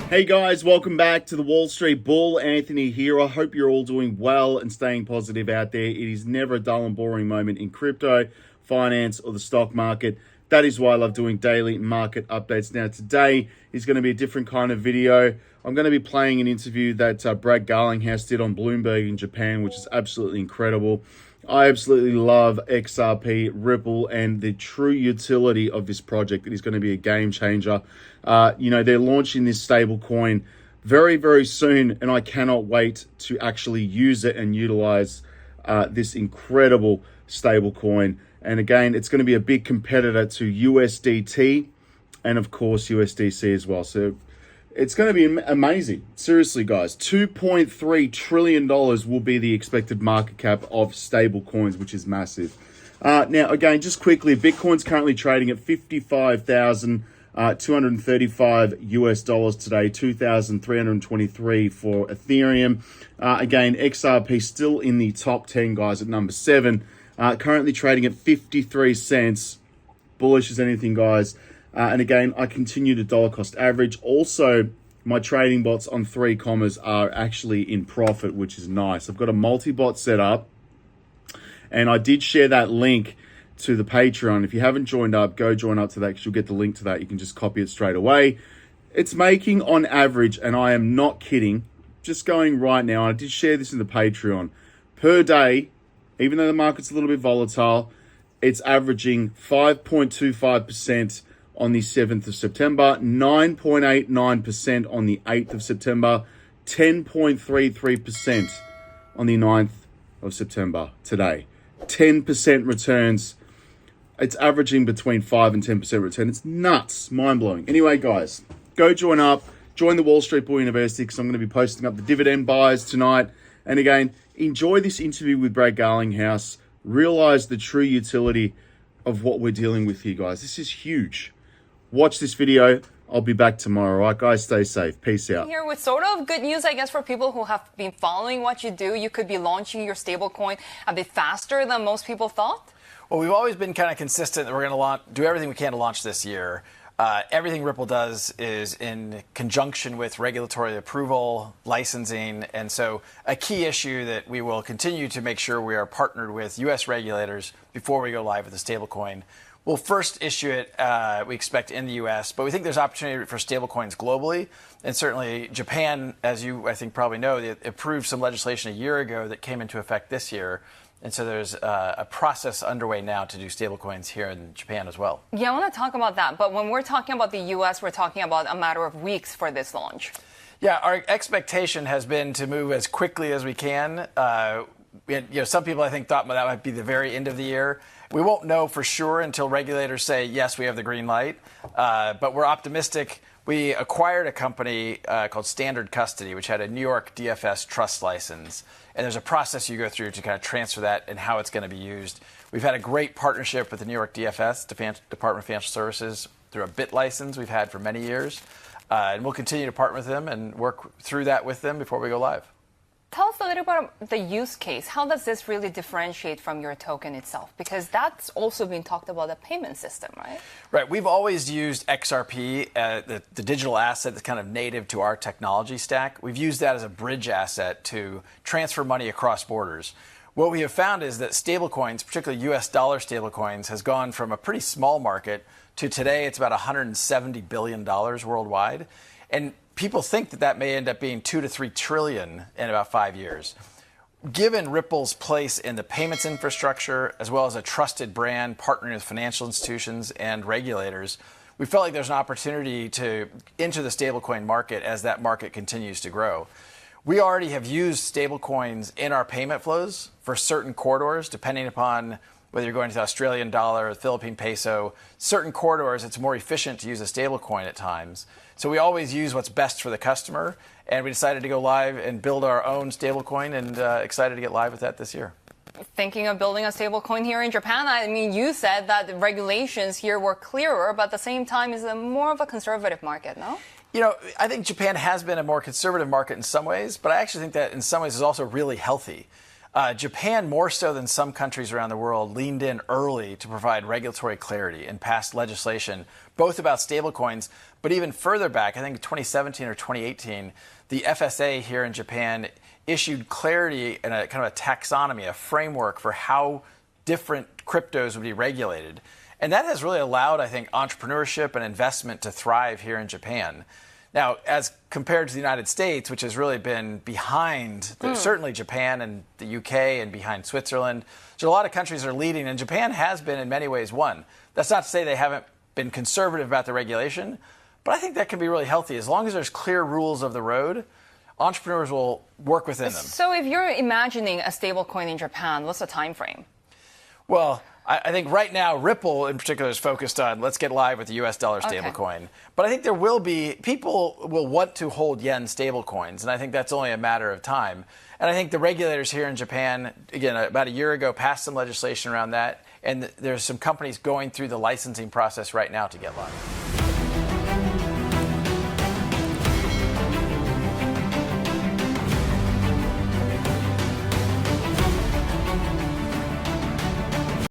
Hey guys, welcome back to the Wall Street Bull. Anthony here. I hope you're all doing well and staying positive out there. It is never a dull and boring moment in crypto, finance, or the stock market. That is why I love doing daily market updates. Now today is going to be a different kind of video. I'm going to be playing an interview that Brad Garlinghouse did on Bloomberg in Japan, which is absolutely incredible. I absolutely love XRP, Ripple, and the true utility of this project. It is going to be a game changer. They're launching this stable coin very, very soon, and I cannot wait to actually use it and utilize this incredible stable coin. And again, it's going to be a big competitor to USDT and, of course, USDC as well. So it's going to be amazing. Seriously, guys, $2.3 trillion will be the expected market cap of stable coins, which is massive. Now, again, just quickly, Bitcoin's currently trading at 55,235 US dollars today, 2,323 for Ethereum. Again, XRP still in the top 10, guys, at number 7. Currently trading at 53 cents. Bullish as anything, guys. And again, I continue to dollar cost average. Also, my trading bots on 3 commas are actually in profit, which is nice. I've got a multi-bot set up, and I did share that link to the Patreon. If you haven't joined up, go join up to that because you'll get the link to that. You can just copy it straight away. It's making on average, and I am not kidding, just going right now, I did share this in the Patreon, per day, even though the market's a little bit volatile, it's averaging 5.25% on the 7th of September, 9.89% on the 8th of September, 10.33% on the 9th of September today. 10% returns. It's averaging between 5 and 10% return. It's nuts, mind-blowing. Anyway, guys, go join up. Join the Wall Street Bull University because I'm going to be posting up the dividend buys tonight. And again, enjoy this interview with Brad Garlinghouse. Realize the true utility of what we're dealing with here, guys. This is huge. Watch this video. I'll be back tomorrow. All right, guys, stay safe. Peace out. Here with sort of good news, I guess, for people who have been following what you do. You could be launching your stablecoin a bit faster than most people thought. Well, we've always been kind of consistent that we're going to do everything we can to launch this year. Everything Ripple does is in conjunction with regulatory approval, licensing, and so a key issue that we will continue to make sure we are partnered with U.S. regulators before we go live with the stablecoin. We'll first issue it, we expect, in the U.S., but we think there's opportunity for stablecoins globally. And certainly Japan, as you, I think, probably know, they approved some legislation a year ago that came into effect this year. And so there's a process underway now to do stablecoins here in Japan as well. Yeah, I want to talk about that. But when we're talking about the U.S., we're talking about a matter of weeks for this launch. Yeah, our expectation has been to move as quickly as we can. Some people, I think, thought that might be the very end of the year. We won't know for sure until regulators say, yes, we have the green light. But we're optimistic. We acquired a company called Standard Custody, which had a New York DFS trust license. And there's a process you go through to kind of transfer that and how it's going to be used. We've had a great partnership with the New York DFS, Department of Financial Services, through a BIT license we've had for many years. And we'll continue to partner with them and work through that with them before we go live. Tell us a little bit about the use case. How does this really differentiate from your token itself? Because that's also been talked about, a payment system, right? Right. We've always used XRP, the digital asset that's kind of native to our technology stack. We've used that as a bridge asset to transfer money across borders. What we have found is that stablecoins, particularly US dollar stablecoins, has gone from a pretty small market to today it's about $170 billion worldwide. And people think that may end up being 2 to 3 trillion in about 5 years. Given Ripple's place in the payments infrastructure, as well as a trusted brand partnering with financial institutions and regulators, we felt like there's an opportunity to enter the stablecoin market as that market continues to grow. We already have used stablecoins in our payment flows for certain corridors, depending upon whether you're going to the Australian dollar or the Philippine peso. Certain corridors, it's more efficient to use a stablecoin at times. So we always use what's best for the customer, and we decided to go live and build our own stablecoin, and excited to get live with that this year. Thinking of building a stablecoin here in Japan, I mean, you said that the regulations here were clearer, but at the same time, is it more of a conservative market, no? You know, I think Japan has been a more conservative market in some ways, but I actually think that in some ways is also really healthy. Japan, more so than some countries around the world, leaned in early to provide regulatory clarity and passed legislation, both about stablecoins, but even further back, I think 2017 or 2018, the FSA here in Japan issued clarity and a kind of a taxonomy, a framework for how different cryptos would be regulated. And that has really allowed, I think, entrepreneurship and investment to thrive here in Japan. Now, as compared to the United States, which has really been behind, certainly Japan and the UK and behind Switzerland, so a lot of countries are leading, and Japan has been in many ways one. That's not to say they haven't been conservative about the regulation, but I think that can be really healthy. As long as there's clear rules of the road, entrepreneurs will work within them. So if you're imagining a stablecoin in Japan, what's the time frame? Well, I think right now Ripple in particular is focused on let's get live with the US dollar stablecoin. Okay. But I think there will be, people will want to hold yen stablecoins, and I think that's only a matter of time. And I think the regulators here in Japan, again, about a year ago, passed some legislation around that, and there's some companies going through the licensing process right now to get live.